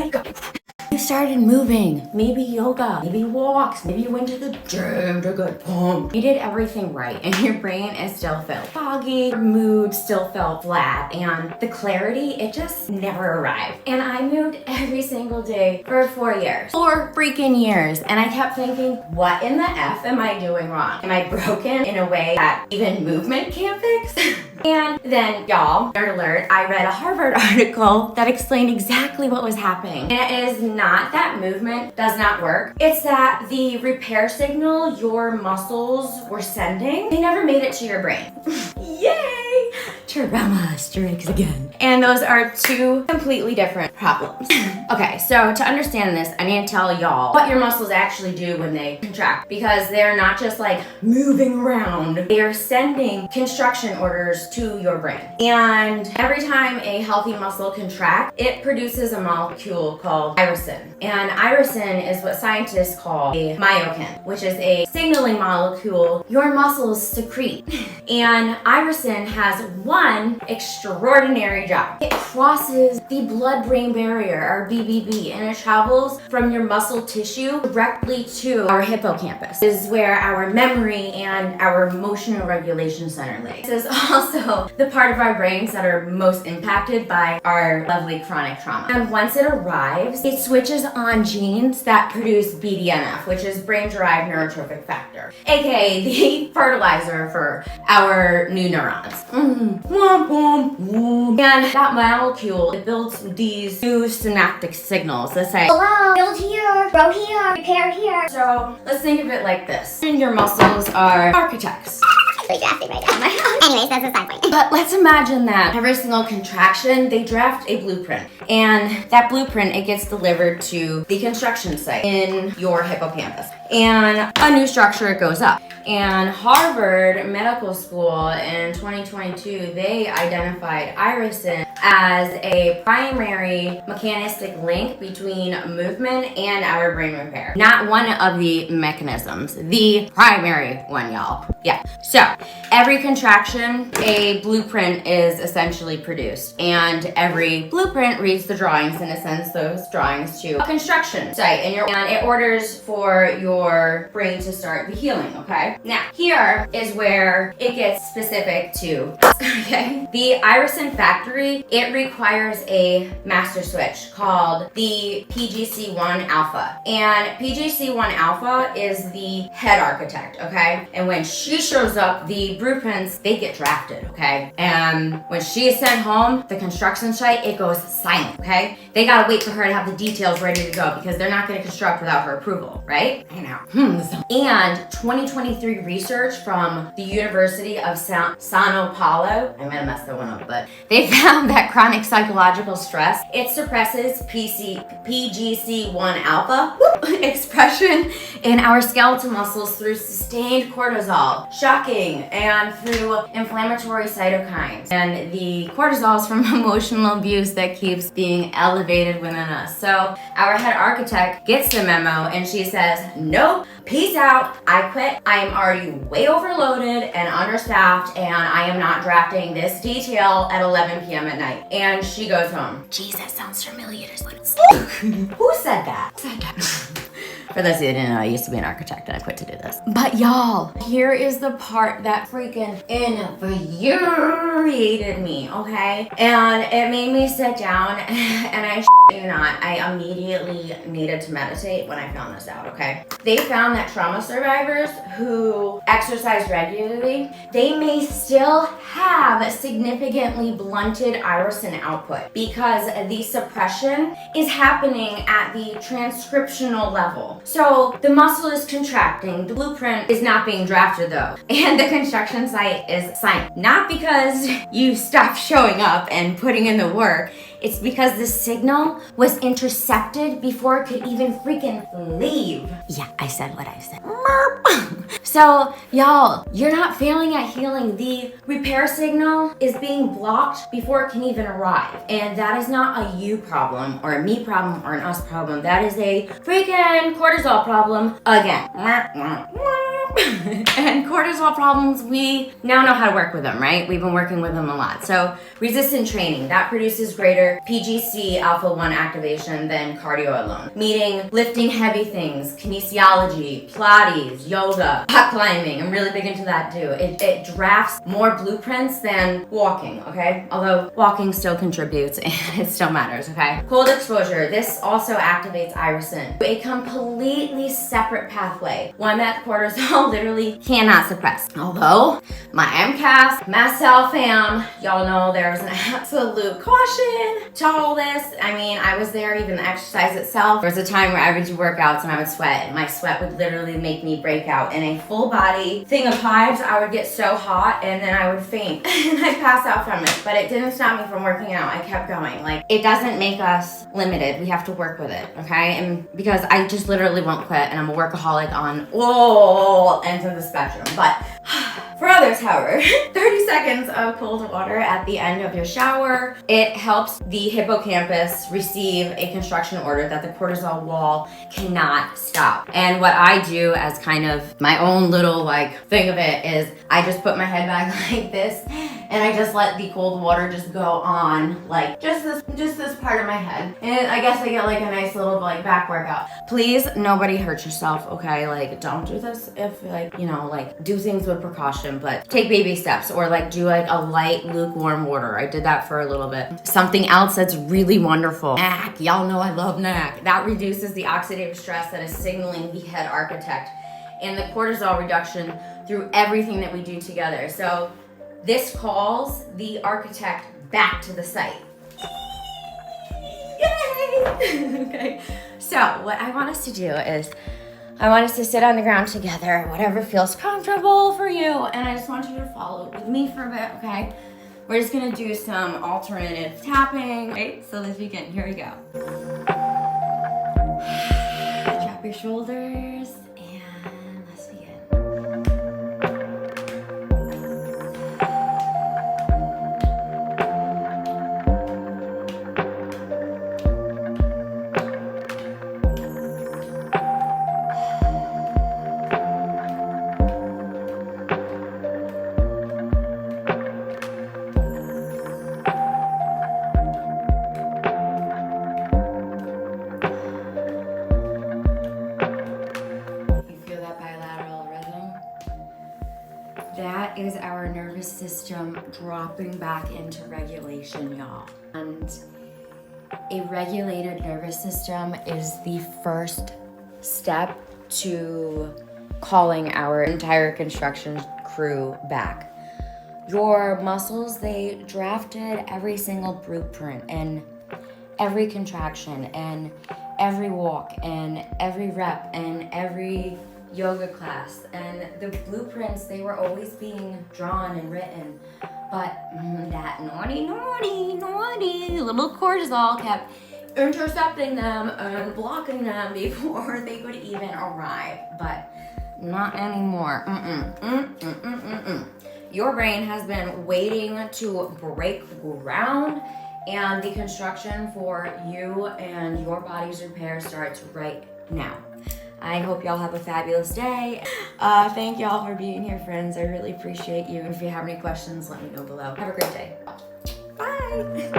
wake up. You started moving, maybe yoga, maybe walks, maybe you went to the gym to get pumped. You did everything right and your brain is still felt foggy, your mood still felt flat, and the clarity, it just never arrived. And I moved every single day for 4 years. 4 freaking years. And I kept thinking, what in the F am I doing wrong? Am I broken in a way that even movement can't fix? And then, y'all, nerd alert, I read a Harvard article that explained exactly what was happening. And it is not that movement does not work. It's that the repair signal your muscles were sending, they never made it to your brain. Yay! Trauma strikes again. And those are 2 completely different problems. Okay, so to understand this, I need to tell y'all what your muscles actually do when they contract, because they're not just like moving around. They are sending construction orders to your brain. And every time a healthy muscle contracts, it produces a molecule called irisin. And irisin is what scientists call a myokine, which is a signaling molecule your muscles secrete. And irisin has one extraordinary job. It crosses the blood-brain barrier, or BBB, and it travels from your muscle tissue directly to our hippocampus. This is where our memory and our emotional regulation center lays. This is also the part of our brains that are most impacted by our lovely chronic trauma. And once it arrives, it switches on genes that produce BDNF, which is brain-derived neurotrophic factor, aka the fertilizer for our new neurons. And that molecule, it builds these new synaptic signals that say, hello, build here, grow here, repair here. So let's think of it like this. Your muscles are architects. Really drafted right now. Anyways, that's a side point. But let's imagine that every single contraction, they draft a blueprint. And that blueprint, it gets delivered to the construction site in your hippocampus. And a new structure goes up. And Harvard Medical School in 2022, they identified irisin as a primary mechanistic link between movement and our brain repair. Not one of the mechanisms, the primary one, y'all. Yeah. So every contraction, a blueprint is essentially produced. And every blueprint reads the drawings, in a sense, those drawings to a construction site. And it orders for your brain to start the healing, okay? Now, here is where it gets specific to, okay? The irisin factory, it requires a master switch called the PGC1 alpha. And PGC1 alpha is the head architect, okay? And when she shows up, the blueprints, they get drafted, okay? And when she is sent home, the construction site, it goes silent, okay? They gotta wait for her to have the details ready to go because they're not gonna construct without her approval, right? I know. And 2023 research from the University of São Paulo, I might have messed that one up, but they found that chronic psychological stress, it suppresses PGC1 alpha expression in our skeletal muscles through sustained cortisol, shocking, and through inflammatory cytokines. And the cortisol is from emotional abuse that keeps being elevated within us. So our head architect gets the memo and she says, nope, peace out, I quit. I am already way overloaded and understaffed and I am not drafting this detail at 11 p.m. at night. And she goes home. Geez, that sounds familiar. Who said that? For those of you who didn't know, I used to be an architect and I quit to do this. But y'all, here is the part that freaking infuriated me, okay? And it made me sit down and I you not, I immediately needed to meditate when I found this out, okay? They found that trauma survivors who exercise regularly, they may still have significantly blunted irisin output because the suppression is happening at the transcriptional level. So the muscle is contracting, the blueprint is not being drafted though, and the construction site is silent. Not because you stopped showing up and putting in the work, it's because the signal was intercepted before it could even freaking leave. Yeah, I said what I said. So, y'all, you're not failing at healing. The repair signal is being blocked before it can even arrive. And that is not a you problem, or a me problem, or an us problem. That is a freaking cortisol problem again. And cortisol problems, we now know how to work with them, right? We've been working with them a lot. So resistant training, that produces greater PGC alpha 1 activation than cardio alone. Meaning lifting heavy things, kinesiology, Pilates, yoga, rock climbing. I'm really big into that too. It drafts more blueprints than walking, okay? Although walking still contributes and it still matters, okay? Cold exposure, this also activates irisin, a completely separate pathway, one that cortisol literally cannot suppress. Although my MCAS, Mast-Cell fam, y'all know there's an absolute caution to all this. I mean, I was there, even the exercise itself. There was a time where I would do workouts and I would sweat, and my sweat would literally make me break out. In a full body thing of hives, I would get so hot and then I would faint and I'd pass out from it. But it didn't stop me from working out. I kept going. Like, it doesn't make us limited. We have to work with it, okay? And because I just literally won't quit, and I'm a workaholic on all ends of the spectrum. But for others, however, 30 seconds of cold water at the end of your shower, it helps the hippocampus receive a construction order that the cortisol wall cannot stop. And what I do as kind of my own little like thing of it is I just put my head back like this, and I just let the cold water just go on like just this part of my head. And I guess I get like a nice little like back workout. Please, nobody hurt yourself, okay? Like, don't do this if like, you know, like do things with precaution, but take baby steps, or like do like a light lukewarm water. I did that for a little bit. Something else that's really wonderful, NAC. Y'all know I love NAC. That reduces the oxidative stress that is signaling the head architect and the cortisol reduction through everything that we do together. So this calls the architect back to the site. Yay! Okay. So what I want us to do is I want us to sit on the ground together, whatever feels comfortable for you. And I just want you to follow with me for a bit, okay? We're just gonna do some alternative tapping. Okay, so let's begin. Here we go. Drop your shoulders and let's begin. That is our nervous system dropping back into regulation, y'all. And a regulated nervous system is the first step to calling our entire construction crew back. Your muscles, they drafted every single blueprint and every contraction and every walk and every rep and every yoga class, and the blueprints, they were always being drawn and written, but that naughty little cortisol kept intercepting them and blocking them before they could even arrive. But not anymore. Your brain has been waiting to break ground, and the construction for you and your body's repair starts right now. I hope y'all have a fabulous day. Thank y'all for being here, friends. I really appreciate you. If you have any questions, let me know below. Have a great day. Bye.